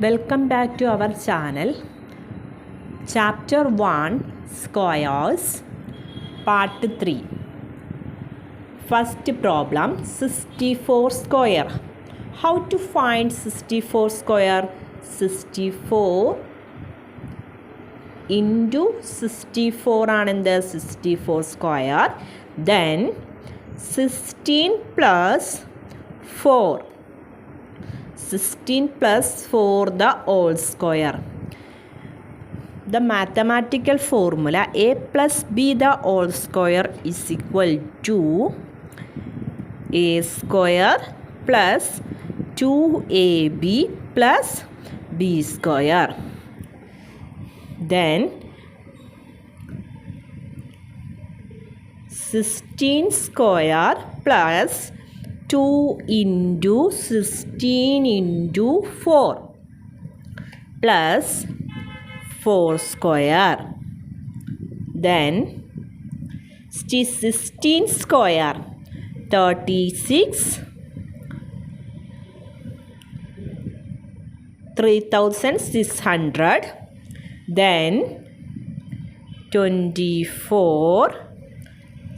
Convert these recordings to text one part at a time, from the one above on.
Welcome back to our channel. Chapter 1 Squares Part 3. First problem 64 square. How to find 64 square? 64 into 64 ആണ് എന്ത് 64 square. Then 16 plus 4. 16 plus 4 the whole square. The mathematical formula a plus b the whole square is equal to a square plus 2ab plus b square. Then 16 square plus 2 into 16 into 4 plus 4 square. Then 16 square 36 3600. Then 24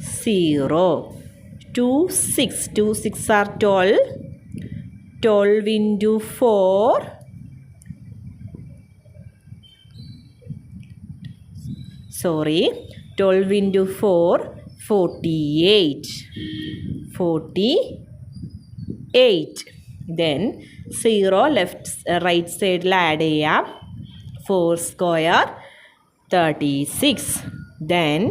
0 2 6 are 12 into 4 12 into 4 48. Then 0 right side add ചെയ്യാം 4 square 36. Then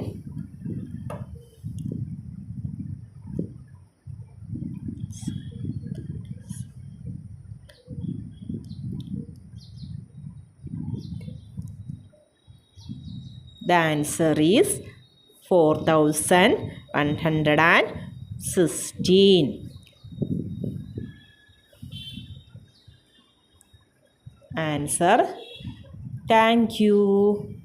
the answer is 4116. Answer. Thank you.